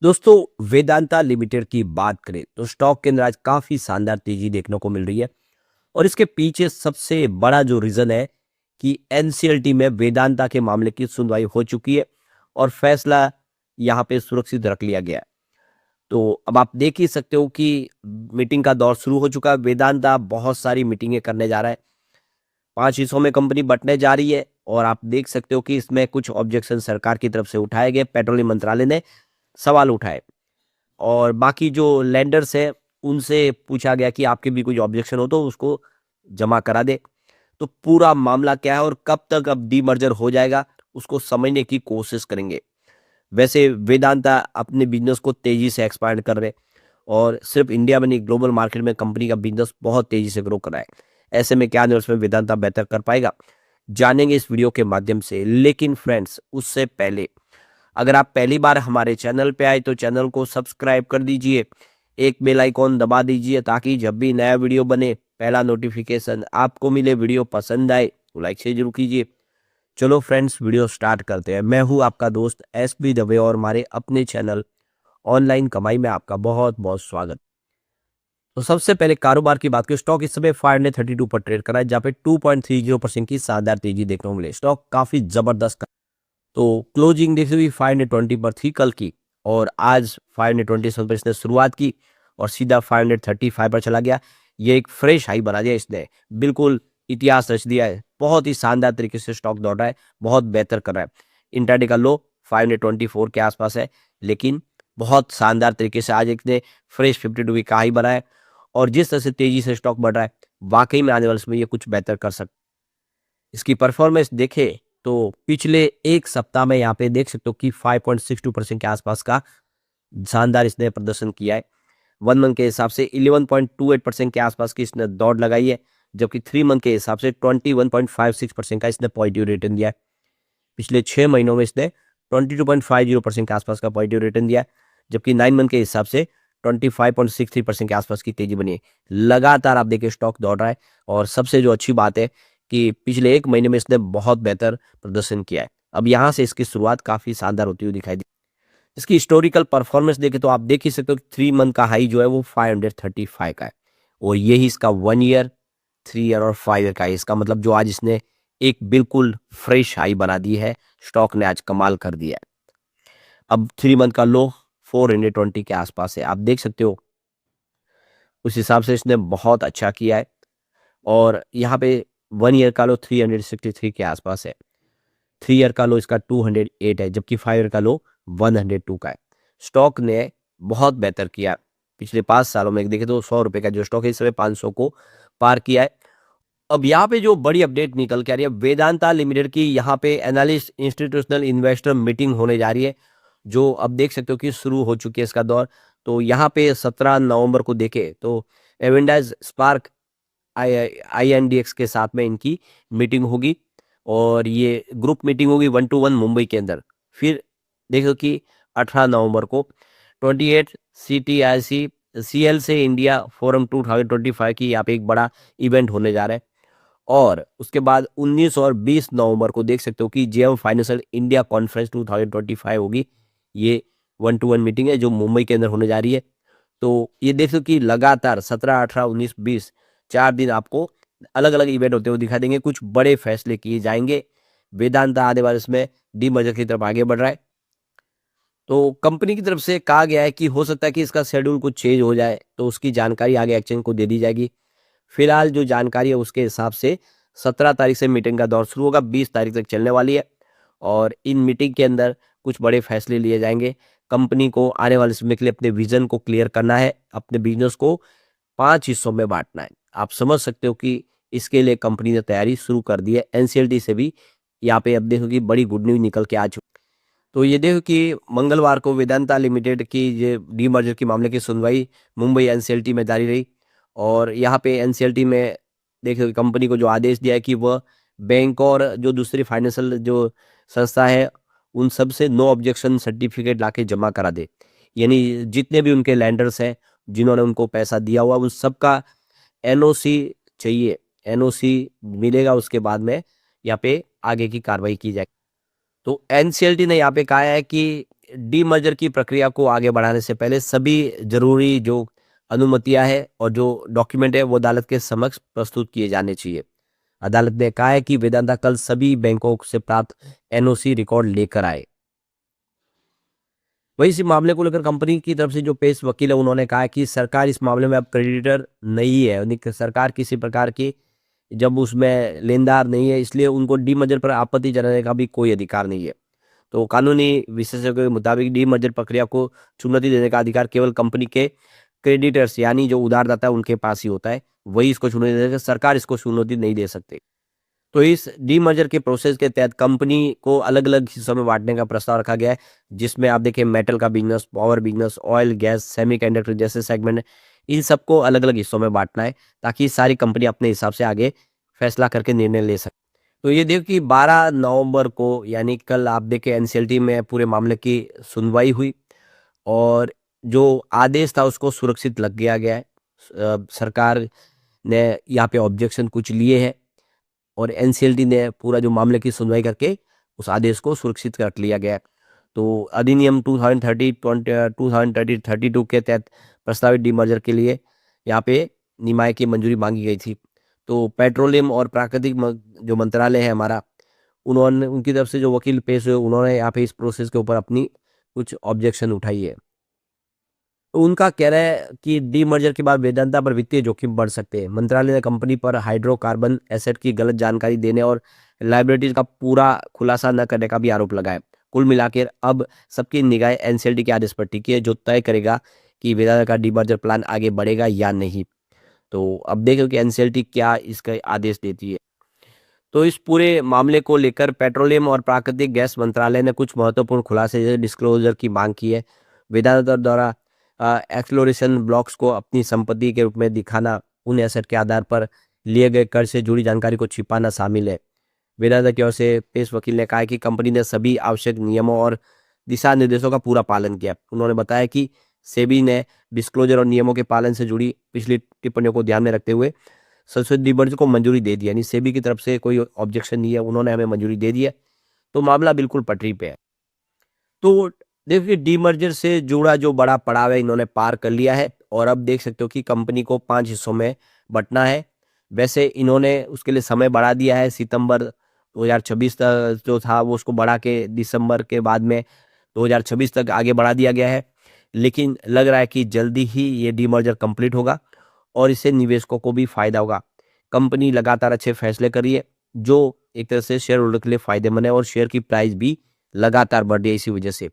दोस्तों, वेदांता लिमिटेड की बात करें तो स्टॉक के अंदर आज काफी शानदार तेजी देखने को मिल रही है। और इसके पीछे सबसे बड़ा जो रीजन है कि एनसीएलटी में वेदांता के मामले की सुनवाई हो चुकी है और फैसला यहां पे सुरक्षित रख लिया गया है। तो अब आप देख ही सकते हो कि मीटिंग का दौर शुरू हो चुका है। वेदांता बहुत सारी मीटिंगें करने जा रहा है। 5 हिस्सों में कंपनी बंटने जा रही है और आप देख सकते हो कि इसमें कुछ ऑब्जेक्शन सरकार की तरफ से उठाए गए। पेट्रोलियम मंत्रालय ने सवाल उठाए और बाकी जो लैंडर्स है उनसे पूछा गया कि आपके भी कोई ऑब्जेक्शन हो तो उसको जमा करा दे। तो पूरा मामला क्या है और कब तक अब डीमर्जर हो जाएगा उसको समझने की कोशिश करेंगे। वैसे वेदांता अपने बिजनेस को तेजी से एक्सपांड कर रहे और सिर्फ इंडिया में नहीं, ग्लोबल मार्केट में कंपनी का बिजनेस बहुत तेजी से ग्रो कर रहा है। ऐसे में क्या आने वाले समय वेदांता बेहतर कर पाएगा, जानेंगे इस वीडियो के माध्यम से। लेकिन फ्रेंड्स, उससे पहले अगर आप पहली बार हमारे चैनल पे आए तो चैनल को सब्सक्राइब कर दीजिए, एक बेल आइकॉन दबा दीजिए ताकि जब भी नया वीडियो बने पहला नोटिफिकेशन आपको मिले। वीडियो पसंद आए तो लाइक से जरूर कीजिए। चलो फ्रेंड्स, वीडियो स्टार्ट करते हैं। मैं हूं आपका दोस्त एसबी दवे और हमारे अपने चैनल ऑनलाइन कमाई में आपका बहुत बहुत स्वागत। तो सबसे पहले कारोबार की बात करें, स्टॉक इस समय 532 पर ट्रेड कर रहा है, जहाँ पे 2.30% की शानदार तेजी देखने को मिले। स्टॉक काफी जबरदस्त। तो क्लोजिंग देखते हुए 520 पर थी कल की और आज 527 पर इसने शुरुआत की और सीधा 535 पर चला गया। ये एक फ्रेश हाई बना दिया इसने, बिल्कुल इतिहास रच दिया है। बहुत ही शानदार तरीके से स्टॉक दौड़ रहा है, बहुत बेहतर कर रहा है। इंट्राडे का लो 524 के आसपास है, लेकिन बहुत शानदार तरीके से आज इसने फ्रेश 52 वीक का हाई बनाया और जिस तरह से तेजी से स्टॉक बढ़ रहा है, वाकई में आने वाले समय ये कुछ बेहतर कर सकता है। इसकी परफॉर्मेंस देखे तो पिछले एक सप्ताह में यहाँ पे देख सकते हो कि 5.62% के आसपास का शानदार इसने प्रदर्शन किया है। 1 मंथ के हिसाब से 11.28% के आसपास की इसने दौड़ लगाई है, जबकि 3 मंथ के हिसाब से 21.56% का इसने पॉजिटिव रिटर्न दिया है। पिछले 6 महीनों में इसने 22.50% के आसपास का पॉजिटिव रिटर्न दिया है, जबकि 9 मंथ के हिसाब से 25.63% के आसपास की तेजी बनी है। लगातार आप देखिए स्टॉक दौड़ रहा है और सबसे जो अच्छी बात है कि पिछले 1 महीने में इसने बहुत बेहतर प्रदर्शन किया है। अब यहाँ से इसकी शुरुआत काफी शानदार होती हुई दिखाई दी। इसकी हिस्टोरिकल परफॉर्मेंस देखें तो आप देख ही सकते हो कि 3 मंथ का हाई जो है वो 535 का है और यही इसका 1 ईयर, 3 ईयर और 5 ईयर का है। इसका मतलब जो आज इसने एक बिल्कुल फ्रेश हाई बना दी है, स्टॉक ने आज कमाल कर दिया है। अब 3 मंथ का लो 420 के आसपास है, आप देख सकते हो। उस हिसाब से इसने बहुत अच्छा किया है और यहाँ पे 1 ईयर का लो 363 के आसपास है। 3 ईयर का लो इसका 208 है, जबकि 5 ईयर का लो 102 का है। स्टॉक ने बहुत बेहतर किया। पिछले 5 सालों में देखें तो 100 रुपए का जो स्टॉक है इस समय 500 को पार किया है। अब यहाँ पे जो बड़ी अपडेट निकल के आ रही है, वेदांता लिमिटेड की यहाँ पे एनालिस्ट इंस्टीट्यूशनल इन्वेस्टर मीटिंग होने जा रही है, जो अब देख सकते हो कि शुरू हो चुकी है इसका दौर। तो यहाँ पे 17 नवंबर को देखे तो एवेंडाज स्पार्क INDX के साथ में इनकी मीटिंग होगी और ये ग्रुप मीटिंग होगी 1-to-1 मुंबई के अंदर। फिर देखो कि 18 नवंबर को 28 CTIC CL से इंडिया फोरम 2025 की यहाँ पे एक बड़ा इवेंट होने जा रहा है। और उसके बाद 19 और 20 नवंबर को देख सकते हो कि जेएम फाइनेंशियल इंडिया कॉन्फ्रेंस 2025 होगी। ये 1-to-1 मीटिंग है जो मुंबई के अंदर होने जा रही है। तो ये देख सकते हो कि लगातार 17, 18, 19, 20 4 दिन आपको अलग अलग इवेंट होते हुए दिखा देंगे। कुछ बड़े फैसले किए जाएंगे। वेदांता आने वाले इसमें डीमर्जर की तरफ आगे बढ़ रहा है। तो कंपनी की तरफ से कहा गया है कि हो सकता है कि इसका शेड्यूल कुछ चेंज हो जाए, तो उसकी जानकारी आगे एक्सचेंज को दे दी जाएगी। फिलहाल जो जानकारी है उसके हिसाब से 17 तारीख से मीटिंग का दौर शुरू होगा, 20 तारीख तक चलने वाली है और इन मीटिंग के अंदर कुछ बड़े फैसले लिए जाएंगे। कंपनी को आने वाले समय के लिए अपने विजन को क्लियर करना है, अपने बिजनेस को 5 हिस्सों में बांटना है। आप समझ सकते हो कि इसके लिए कंपनी ने तैयारी शुरू कर दी है। एनसीएलटी से भी यहाँ पे अब देखो कि बड़ी गुड न्यूज निकल के आ चुकी। तो ये देखो कि मंगलवार को वेदांता लिमिटेड की ये डीमर्जर के मामले की सुनवाई मुंबई एनसीएलटी में जारी रही और यहाँ पे एनसीएलटी में देखो कंपनी को जो आदेश दिया है कि वह बैंक और जो दूसरी फाइनेंशियल जो संस्था है उन सब से नो ऑब्जेक्शन सर्टिफिकेट लाके जमा करा दे। यानी जितने भी उनके लैंडर्स हैं जिन्होंने उनको पैसा दिया हुआ उन सबका एनओसी चाहिए। एनओसी मिलेगा, उसके बाद में यहाँ पे आगे की कार्रवाई की जाएगी। तो एनसीएलटी ने यहाँ पे कहा है कि डीमर्जर की प्रक्रिया को आगे बढ़ाने से पहले सभी जरूरी जो अनुमतियां है और जो डॉक्यूमेंट है वो अदालत के समक्ष प्रस्तुत किए जाने चाहिए। अदालत ने कहा है कि वेदांता कल सभी बैंकों से प्राप्त एनओसी रिकॉर्ड लेकर आए। वही इस मामले को लेकर कंपनी की तरफ से जो पेश वकील है उन्होंने कहा कि सरकार इस मामले में अब क्रेडिटर नहीं है, यानी कि सरकार किसी प्रकार की जब उसमें लेनदार नहीं है, इसलिए उनको डीमर्जर पर आपत्ति जताने का भी कोई अधिकार नहीं है। तो कानूनी विशेषज्ञों के मुताबिक डीमर्जर प्रक्रिया को चुनौती देने का अधिकार केवल कंपनी के क्रेडिटर्स यानी जो उधारदाता है उनके पास ही होता है। वही इसको चुनौती दे सकते हैं, सरकार इसको चुनौती नहीं दे सकती। तो इस डीमर्जर के प्रोसेस के तहत कंपनी को अलग-अलग हिस्सों में बाँटने का प्रस्ताव रखा गया है, जिसमें आप देखिए मेटल का business, power business, oil, gas, semiconductor जैसे सेगमेंट, इन सबको अलग-अलग हिस्सों में बाँटना है, ताकि सारी कंपनी अपने हिसाब से आगे फैसला करके निर्णय ले सके। तो ये देखिए कि 12 नवंबर को यानी कल आप देखिए एनसीएलटी में पूरे मामले की सुनवाई हुई और जो आदेश था उसको सुरक्षित लग गया है। सरकार ने यहाँ पे ऑब्जेक्शन कुछ लिए हैं और एनसीएलटी ने पूरा जो मामले की सुनवाई करके उस आदेश को सुरक्षित रख लिया गया। तो अधिनियम 2032 के तहत प्रस्तावित डीमर्जर के लिए यहाँ पे निकाय की मंजूरी मांगी गई थी। तो पेट्रोलियम और प्राकृतिक जो मंत्रालय है हमारा, उन्होंने उनकी तरफ से जो वकील पेश हुए उन्होंने यहाँ पे इस प्रोसेस के ऊपर अपनी कुछ ऑब्जेक्शन उठाई है। तो उनका कहना है कि डीमर्जर के बाद वेदांता पर वित्तीय जोखिम बढ़ सकते हैं। मंत्रालय ने कंपनी पर हाइड्रोकार्बन एसेट की गलत जानकारी देने और लायबिलिटीज का पूरा खुलासा न करने का भी आरोप लगाया। कुल मिलाकर अब सबकी निगाह एनसीएलटी के आदेश पर टिकी है, जो तय करेगा कि वेदांता का डीमर्जर प्लान आगे बढ़ेगा या नहीं। तो अब देखो कि एनसीएलटी क्या इसका आदेश देती है। तो इस पूरे मामले को लेकर पेट्रोलियम और प्राकृतिक गैस मंत्रालय ने कुछ महत्वपूर्ण खुलासे जैसे डिस्क्लोजर की मांग की है। वेदांता द्वारा एक्सप्लोरेशन ब्लॉक्स को अपनी संपत्ति के रूप में दिखाना, उन एसेट के आधार पर लिए गए कर से जुड़ी जानकारी को छिपाना शामिल है। वेदांता की ओर से पेश वकील ने कहा है कि कंपनी ने सभी आवश्यक नियमों और दिशा निर्देशों का पूरा पालन किया। उन्होंने बताया कि सेबी ने डिस्क्लोजर और नियमों के पालन से जुड़ी पिछली टिप्पणियों को ध्यान में रखते हुए संसद डीमर्जर को मंजूरी दे दी, यानी सेबी की तरफ से कोई ऑब्जेक्शन नहीं है, उन्होंने हमें मंजूरी दे दी है। तो मामला बिल्कुल पटरी पे है। तो देखिए डीमर्जर से जुड़ा जो बड़ा पड़ाव है इन्होंने पार कर लिया है और अब देख सकते हो कि कंपनी को 5 हिस्सों में बंटना है। वैसे इन्होंने उसके लिए समय बढ़ा दिया है, सितंबर 2026 तक जो था वो उसको बढ़ा के दिसंबर के बाद में 2026 तक आगे बढ़ा दिया गया है। लेकिन लग रहा है कि जल्दी ही ये डीमर्जर कंप्लीट होगा और इससे निवेशकों को भी फायदा होगा। कंपनी लगातार अच्छे फैसले कर रही है, जो एक तरह से शेयर होल्डर के लिए फायदेमंद है और शेयर की प्राइस भी लगातार बढ़ रही है इसी वजह से।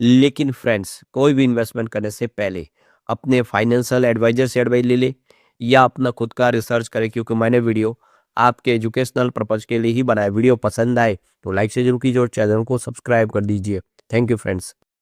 लेकिन फ्रेंड्स, कोई भी इन्वेस्टमेंट करने से पहले अपने फाइनेंशियल एडवाइजर से एडवाइस ले ले या अपना खुद का रिसर्च करें, क्योंकि मैंने वीडियो आपके एजुकेशनल पर्पज के लिए ही बनाया। वीडियो पसंद आए तो लाइक से जरूर कीजिए और चैनल को सब्सक्राइब कर दीजिए। Thank you friends.